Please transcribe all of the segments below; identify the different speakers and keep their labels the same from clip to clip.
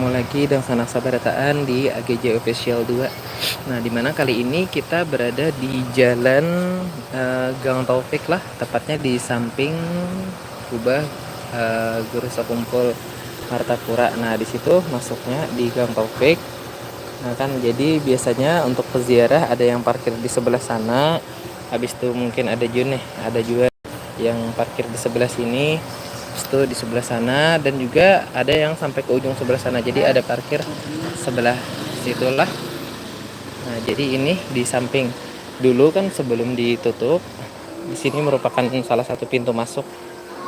Speaker 1: ketemu lagi dengan Sanak Sabarataan di AGJ Official 2. Nah, dimana kali ini kita berada di jalan Gang Taufik lah, tepatnya di samping Kubah Guru Sekumpul Martapura. Nah, di situ masuknya di Gang Taufik. Nah, kan jadi biasanya untuk peziarah ada yang parkir di sebelah sana. Habis itu mungkin ada juga yang parkir di sebelah sini. Itu di sebelah sana, dan juga ada yang sampai ke ujung sebelah sana, jadi ada parkir sebelah situlah. Nah, jadi ini di samping dulu kan sebelum ditutup, di sini merupakan salah satu pintu masuk.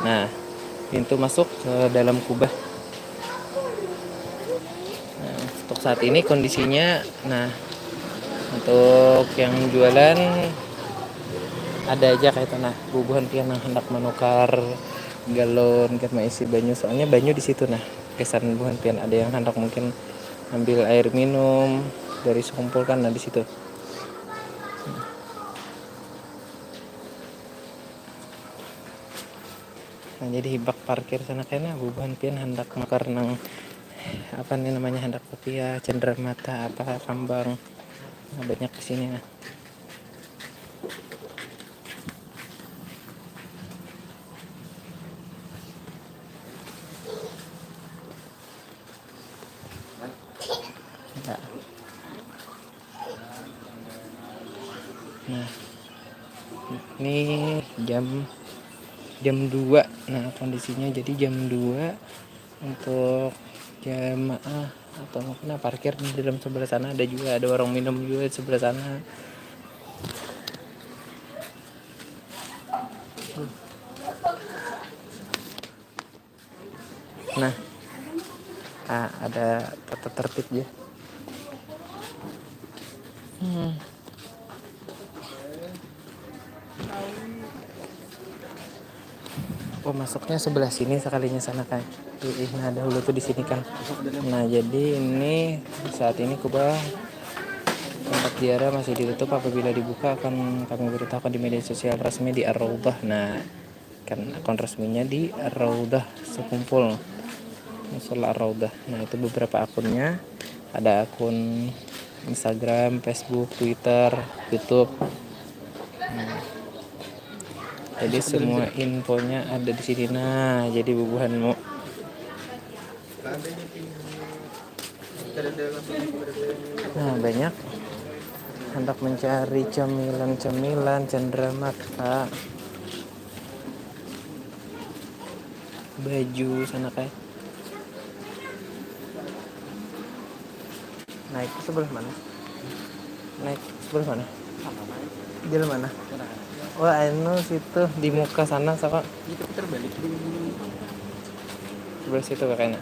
Speaker 1: Nah, pintu masuk ke dalam kubah. Nah, untuk saat ini kondisinya, nah untuk yang jualan ada aja kayak tanah bubuhan pian yang hendak menukar galon kan isi banyu, soalnya banyu di situ. Nah, kesan buhan pian ada yang hendak mungkin ambil air minum dari sekumpul kan, nah di situ. Nah, jadi hibak parkir sana kayaknya bubuhan pian hendak menukar nang apa nih namanya, hendak kopiah cenderamata apa kambang. Nah, banyak di sini. Nah, nah ini jam 2. Nah, kondisinya jadi jam 2 untuk jamaah atau mungkin parkir di dalam sebelah sana, ada juga ada warung minum juga di sebelah sana. Nah, ada tata tertib ya. Oh, masuknya sebelah sini sekalinya sana kan. Nah, dahulu tuh di sini kan. Nah, jadi ini saat ini kubah tempat ziarah masih ditutup. Apabila dibuka akan kami beritahukan di media sosial resmi di Ar-Raudhah. Nah, kan akun resminya di Ar-Raudhah Sekumpul Musola Ar-Raudhah. Nah, itu beberapa akunnya. Ada akun Instagram, Facebook, Twitter, YouTube. Jadi semua infonya ada di sini. Nah, jadi bubuhanmu. Nah, banyak hendak mencari cemilan cenderamata, baju sana kayak. Naik ke sebelah mana? Naik sebelah mana? Jalan mana? Wah, anu situ di muka sana sama.
Speaker 2: Itu terbalik di
Speaker 1: Sebelah situ kayaknya.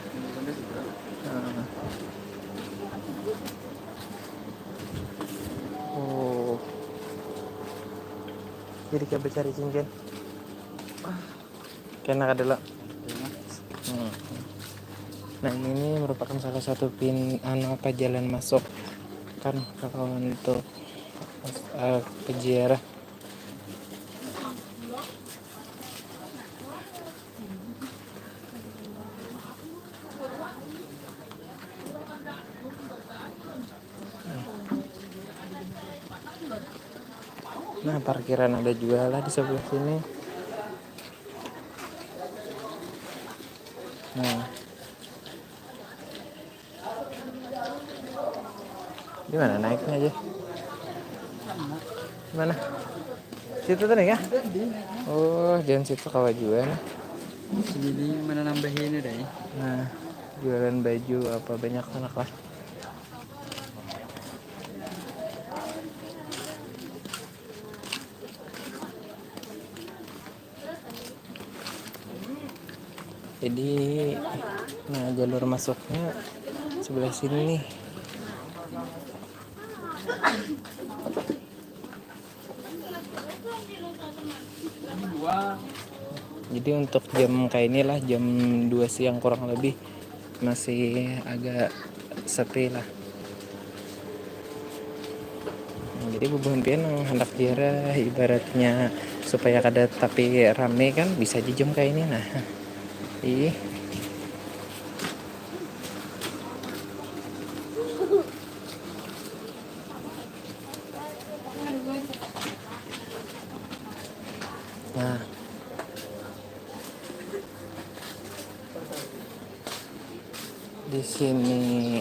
Speaker 1: Oh. Jadi kita cari cincin. Kena ada lah. Nah, ini merupakan salah satu jalan masuk kan kalau untuk peziarah. Nah, parkiran ada juga lah di sebelah sini. Nah, di mana naiknya aja? Mana? Situ tadi ya? Oh, jangan situ kawajuan.
Speaker 2: sini mana nambahin deh.
Speaker 1: Nah, jualan baju apa banyak anak lah. Jadi, nah jalur masuknya sebelah sini nih. Jadi untuk jam kayak inilah, jam 2 siang kurang lebih masih agak sepi lah. Nah, jadi bubuhan pian yang hendak ziarah ibaratnya supaya kada tapi rame kan, bisa di jam kayak ini. Nah, Di sini.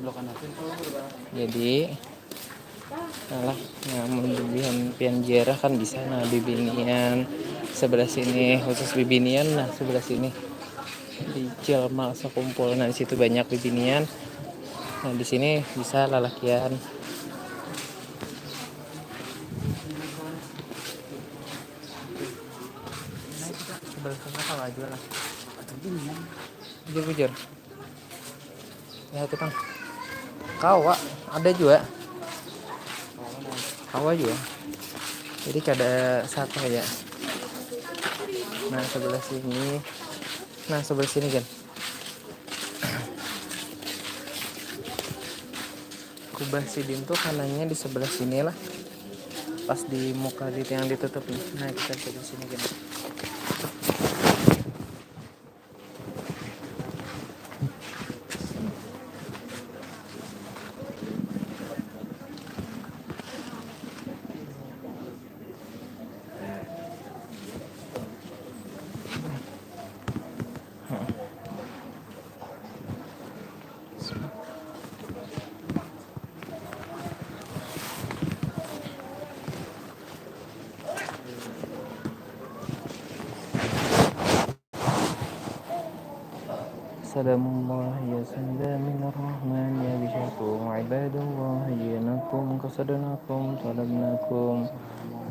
Speaker 2: Blokan natin.
Speaker 1: Jadi alah namun bibian pian jarah kan di sana bibinian sebelah sini khusus bibinian, nah sebelah sini di Cilma sekumpul, nah di situ banyak bibinian, nah di sini bisa lalakian. Sebelah sana kalau aja lah bujur ya itu kan kawa ada juga jadi kada satu ya. Nah sebelah sini kan kubah sidin tuh kanannya di sebelah sini lah, pas di muka yang ditutup nih. Nah kita coba sini kan. سلام الله يا سلام من الرحمن يا بشركم عباد الله جئناكم قصدناكم طلبناكم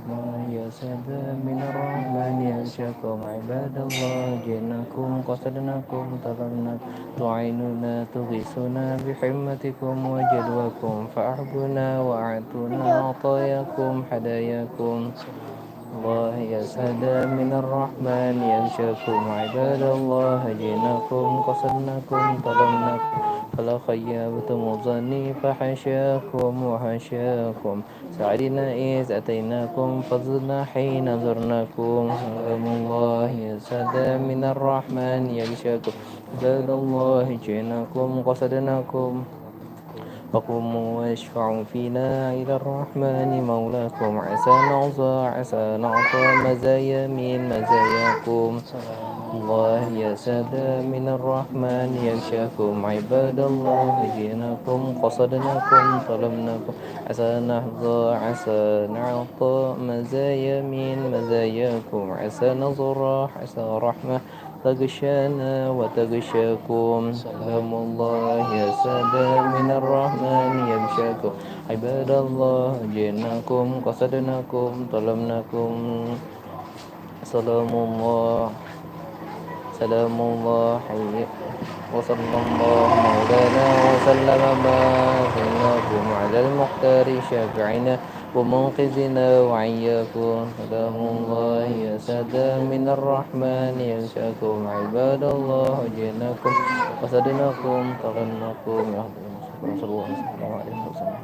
Speaker 1: الله يا سلام من الرحمن يا بشركم عباد الله جئناكم قصدناكم طلبناكم تعيننا تغيثنا بحمتكم وجدواكم فأحبنا وأعطونا عطاياكم هداياكم الله يا سلام من الرحمن ينشاكم عباد الله جئناكم قصدناكم طلبناكم فلا خيابتم ظني فحشاكم وحشاكم سعدنا إذ أتيناكم فضلنا حين زرناكم سلام الله يا سلام من الرحمن ينشاكم عباد الله جئناكم قصدناكم فقوموا واشفعوا فينا إلى الرحمن مولاكم عسى نعطى عسى نعطى مزايا من مزاياكم الله يا سادة من الرحمن يغشاكم عباد الله جئناكم قصدناكم طلبناكم عسى نحظى عسى نعطى مزايا من مزاياكم عسى نظر عسى رحمة تغشانا وتغشاكم سلام الله يا سادة من الرحمن يغشاكم عباد الله جئناكم قصدناكم طلبناكم سلام الله حي وصلى الله مولانا وسلم باركناكم على المختار شافعنا ومنقذنا وعياكم سلام الله يا سادة من الرحمن ينشاكم عباد الله جئناكم وصدناكم طلبناكم يا رسول الله صلى الله عليه وسلم.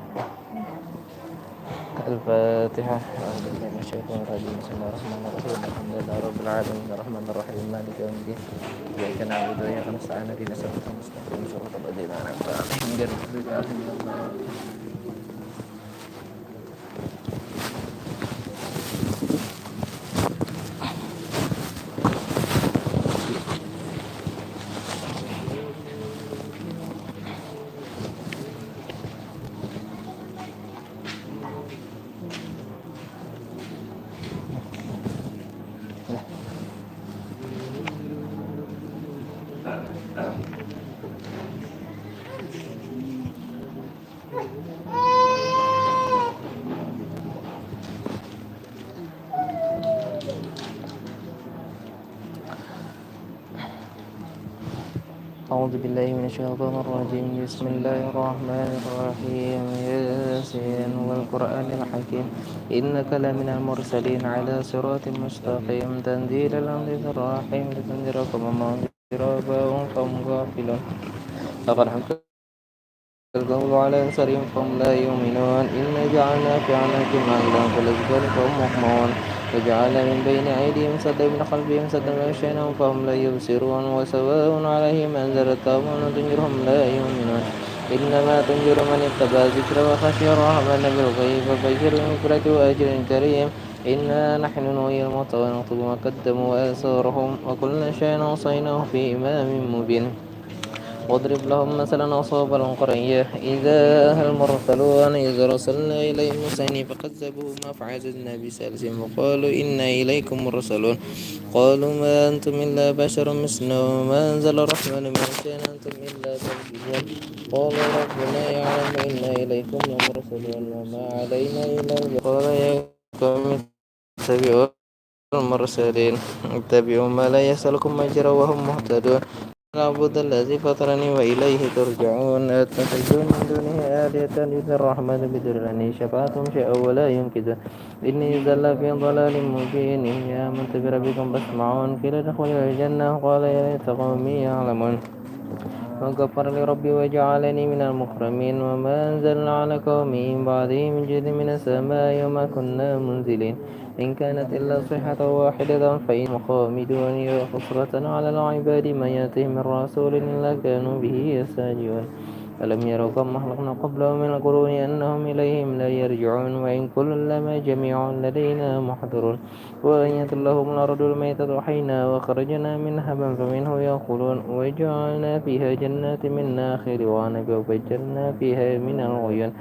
Speaker 1: الفاتحة. أعوذ بالله من الشيطان الرجيم. بسم الله الرحمن الرحيم. الحمد لله رب العالمين الرحمن الرحيم مالك يوم الدين إياك نعبد وإياك نستعين اهدنا الصراط المستقيم صراط الذين أنعمت عليهم غير المغضوب عليهم ولا الضالين. أعوذ بالله من الشيطان الرجيم. بسم الله الرحمن الرحيم. ياسين والقرآن الحكيم إنك لمن المرسلين على صراط مستقيم تنزيل العزيز الرحيم لتنذر قوما أنذر آباءهم فهم غافلون لقد حق القول على أكثرهم فهم لا يؤمنون إنا جعلنا في أعناقهم أغلالا فالأذقان فهم مقمحون وجعلنا من بين أيديهم سدا ومن خلفهم سدا فأغشيناهم فهم لا يبصرون وسواء عليهم أنذرتهم أم لم تنذرهم لا يؤمنون إنما تنذر من اتبع الذكر وخشي الرحمن بالغيب فبشره بمغفرة وأجر كريم إنا نحن نحيي الموتى ونكتب ما قدموا وآثارهم وكل شيء أحصيناه في إمام مبين واضرب لهم مثلا أصحاب القرية إذا المرسلون إذ رسلنا إليهم اثنين فكذبوهما فعززنا بثالث وقالوا إنا إليكم مرسلون قالوا ما أنتم إلا بشر مثلنا وما أنزل الرحمن من شيء أنتم إلا تكذبون قالوا ربنا يعلم إنا إليكم لمرسلون وما علينا إلا قال يا قوم اتبعوا المرسلين اتبعوا ما لا يسألكم أجرا وهم مهتدون أعبد الذي فطرني وإليه ترجعون أتخذون من دونه آلهة إذا الرحمن بدرني شفاعتهم شيئا ولا ينقذون إني إذا لفي ضلال مبين يا من بربكم فاسمعون قيل ادخلوا الجنة قال يا ليت قومي يعلمون وغفر لربي وجعلني من المكرمين وما أنزلنا على قومه من بعده من جد من السماء وما كنا منزلين إن كانت إلا صيحة واحدة فإن خامدون يا حسرة على العباد من يأتيهم من رسول إلا كانوا به يستهزئون ألم يروا كم أهلكنا قبلهم من القرون أنهم إليهم لا يرجعون وإن كل لما جميع لدينا محضرون وأنيت لهم الأرض الميتة حينا وخرجنا منها من فمنه يأكلون وجعلنا فيها جنات من ناخل وعنب وفجرنا فيها من العيون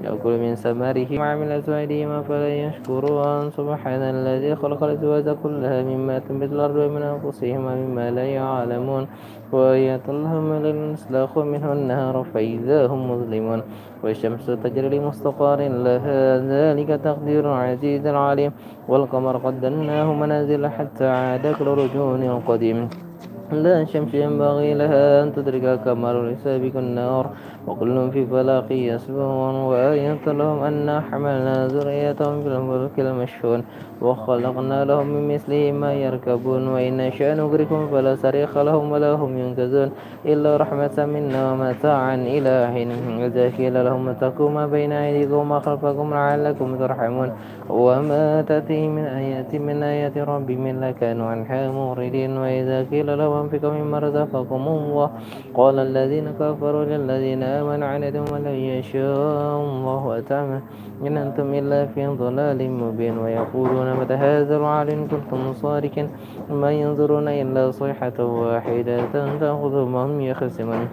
Speaker 1: يأكل من ثمره وعمل أزواجهما فلا يشكرون سبحان الذي خلق الأزواج كلها مما تنبت الأرض ومن أنفسهم ومما لا يعلمون وآيات لهم الليل نسلخ منه النهار فإذا هم مظلمون والشمس تجري لمستقر لها ذلك تقدير العزيز العليم والقمر قدرناه منازل حتى عاد كالرجون القديم لا شمس ينبغي لها أن تدرك القمر لسابق النار وكل في فلاق يسبحون وآية لهم أنا حملنا ذريتهم في الفلك المشحون وخلقنا لهم من مثله ما يركبون وإن نشاء نغرقهم فلا صريخ لهم ولا هم ينقذون إلا رحمة منا ومتاعا إلى حين إذا قيل لهم اتقوا ما بين أيديكم وما خلفكم لعلكم ترحمون وما تأتي من آية من آيات ربهم إلا كانوا عنها معرضين وإذا قيل لهم انفقوا مما رزقكم الله قال الذين كفروا للذين آمنوا عنتم ولن يشاء الله أتعمى إن أنتم إلا في ضلال مبين ويقولون متى هذا الوعد إن كنتم صادقين ما ينظرون إلا صيحة واحدة تأخذهم وهم يخصمون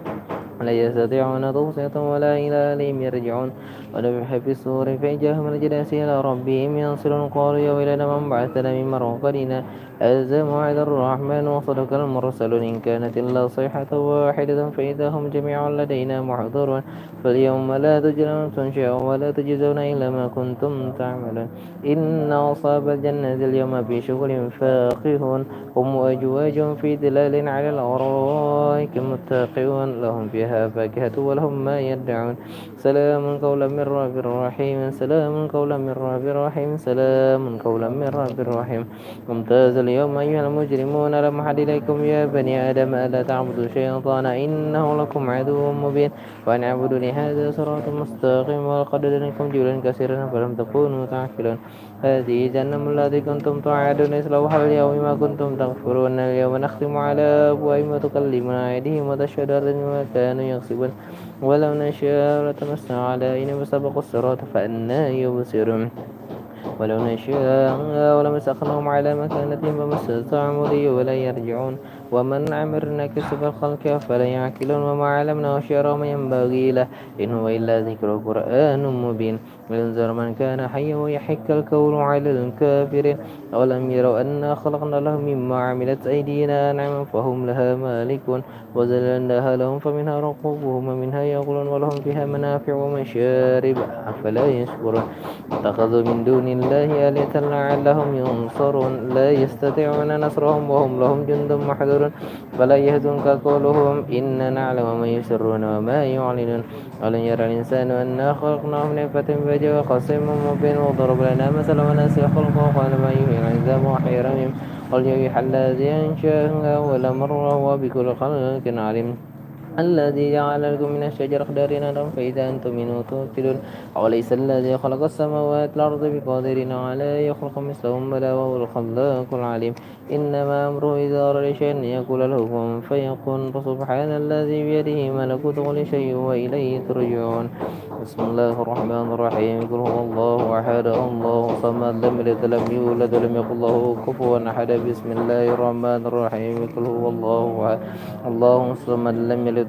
Speaker 1: لا يستطيعون توصية ولا إلى أهلهم يرجعون ونفخ في الصور فجاءهم الجناس إلى ربهم ينصرون قالوا يا ويلنا من بعثنا من مرقدنا هذا موعد الرحمن وصدق المرسلون إن كانت إلا صيحة واحدة فإذا هم جميع لدينا محضرون فاليوم لا تجزون نفس شيئا ولا تجزون إلا ما كنتم تعملون إن أصحاب الجنة اليوم في شغل فاقهون هم وأزواج في ظلال على الأرائك متكئون لهم فيها فاكهة ولهم ما يدعون سلام قولا من رب رحيم سلام قولا من رب رحيم سلام قولا من رب رحيم ممتاز اليوم أيها المجرمون ألم أحد إليكم يا بني آدم ألا تعبدوا الشيطان إنه لكم عدو مبين وأن اعبدوني هذا صراط مستقيم ولقد أدركم جبلا كثيرا فلم تكونوا تعقلون هذه جهنم التي كنتم توعدون اصلوها اليوم ما كنتم تغفرون اليوم نختم على أبوابهم وتكلمنا أيديهم وتشهد أرجلهم ما كانوا يكسبون ولو نشاء لتمسنا على أين فسبقوا الصراط فأنى يبصرون ولو نشاء ولمسخناهم على مكانتهم فما استطاعوا مضي ولا يرجعون ومن أمرنا كسب الخلق فلا يعقلون وما علمنا شعر ما ينبغي له إن هو إلا ذكر قرآن مبين وينذر من كان حيا ويحك الكون على الكافرين أولم يروا أنا خلقنا لهم مما عملت أيدينا أنعاما فهم لها مالكون وزللناها لهم فمنها ركوبهم ومنها يأكلون ولهم فيها منافع ومشارب أفلا يشكرون اتخذوا من دون الله آلهة لعلهم ينصرون لا يستطيعون نصرهم وهم لهم جند محضرون فلا يهزنك قولهم إنا نعلم ما يسرون وما يعلنون ألم يرى الإنسان أنا خلقناه من نطفة فجاء خصيم مبين وضرب لنا مثلا ونسي خلقه قال ما يحيي العظام وأحيي الرميم قل يحيي الذي أنشأها أول مرة وبكل خلق عليم الذي جعل لكم من الشجر أخضر نارا فإذا أنتم منه توقدون أوليس الذي خلق السماوات والأرض بقادر على يخلق مثلهم بلى وهو الخلاق العليم إنما أمره إذا أراد شيئا أن يقول له كن فيكون فسبحان الذي بيده ملكوت كل شيء وإليه ترجعون بسم الله الرحمن الرحيم قل هو الله أحد الله الصمد لم يلد ولم يولد ولم يكن له كفوا أحد بسم الله الرحمن الرحيم قل هو الله أحد الله الصمد لم يلد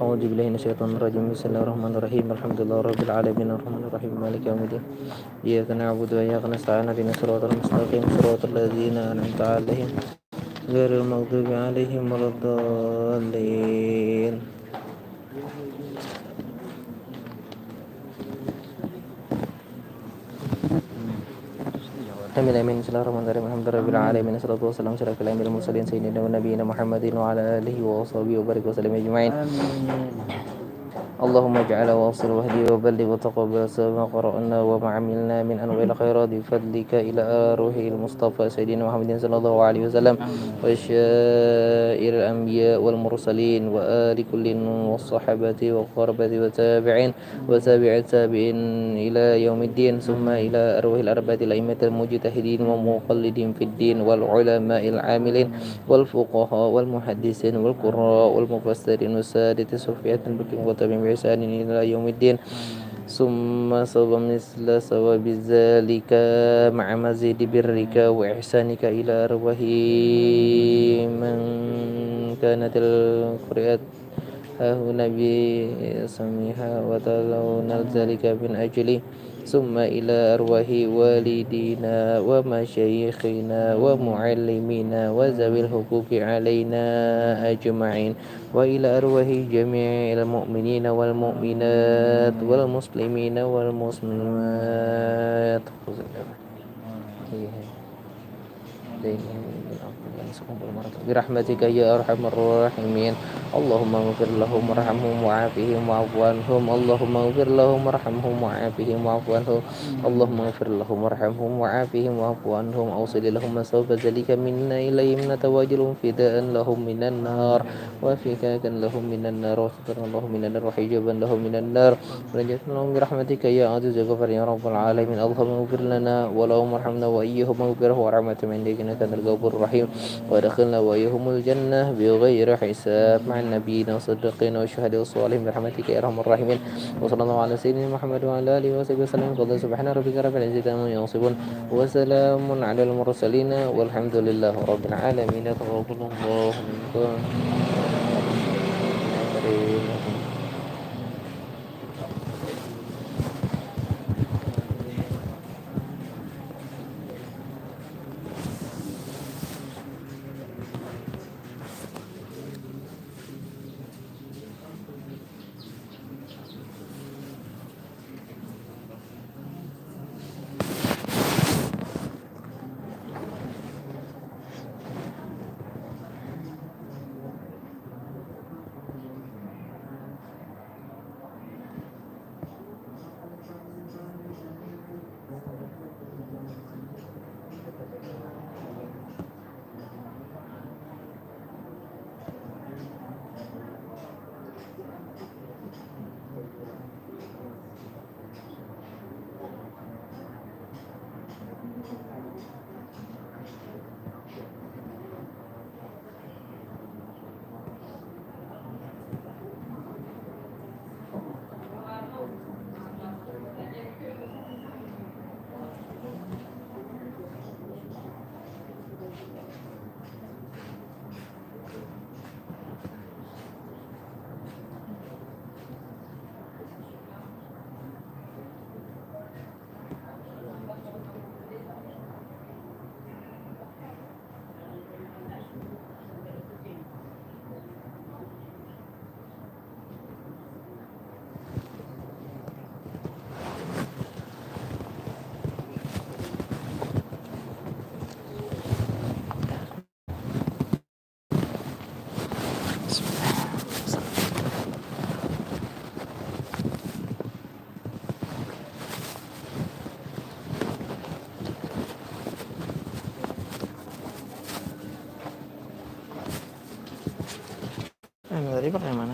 Speaker 1: أعوذ بالله من الشيطان الرجيم. بسم الله الرحمن الرحيم. الحمد لله رب العالمين الرحمن الرحيم مالك يوم الدين. إياك نعبد وإياك نستعين اهدنا الصراط المستقيم صراط الذين أنعمت عليهم غير المغضوب عليهم ولا الضالين. آمين آمين. بسم الله الرحمن الرحيم. الحمد لله رب العالمين الصلاة والسلام على أشرف الأنبياء والمرسلين سيدنا ونبينا محمد وعلى آله وصحبه وبارك وسلم أجمعين. اللهم اجعل واصل واهدي وبلغ وتقبل ما قرأنا وما عملنا من أنواع الخيرات بفضلك إلى روح المصطفى سيدنا محمد صلى الله عليه وسلم وشائر الأنبياء والمرسلين وآل كل والصحابة والقربة والتابعين وتابع التابعين إلى يوم الدين ثم إلى أرواح الأربعة الأئمة المجتهدين ومقلدين في الدين والعلماء العاملين والفقهاء والمحدثين والقراء والمفسرين والسادة الصوفية البكين وتابعين بإحسان إلى يوم الدين ثم صب مثل صواب ذلك مع مزيد برك وإحسانك إلى أرواح من كانت القرآن هنا بسمها وتلون ذلك من أجلي ثم إلى أرواح والدينا ومشايخنا ومعلمينا وذوي الحقوق علينا أجمعين وإلى أرواح جميع المؤمنين والمؤمنات والمسلمين والمسلمات برحمتك يا أرحم الراحمين. اللهم اغفر لهم وارحمهم وعافهم واعف عنهم. اللهم اغفر لهم وارحمهم وعافهم واعف عنهم. اللهم اغفر لهم وارحمهم وعافهم واعف عنهم. أوصل لهم مسوف ذلك منا إليهم نتواجل فداء لهم من النار وفكاكا لهم من النار وسترا لهم من النار وحجابا لهم من النار ونجاة لهم برحمتك يا عزيز الغفار يا رب العالمين. اللهم اغفر لنا ولهم وارحمنا وإياهم واغفره ورحمة من عندك إنك أنت الغفور الرحيم وادخلنا وإياهم الجنة بغير حساب مع النبيين والصديقين والشهداء والصالحين برحمتك يا أرحم الراحمين. وصلى الله على سيدنا محمد وعلى آله وصحبه وسلم. سبحان ربك رب العزة عما يصفون وسلام على المرسلين والحمد لله رب العالمين. تقبل الله منكم. Tadi pakai mana?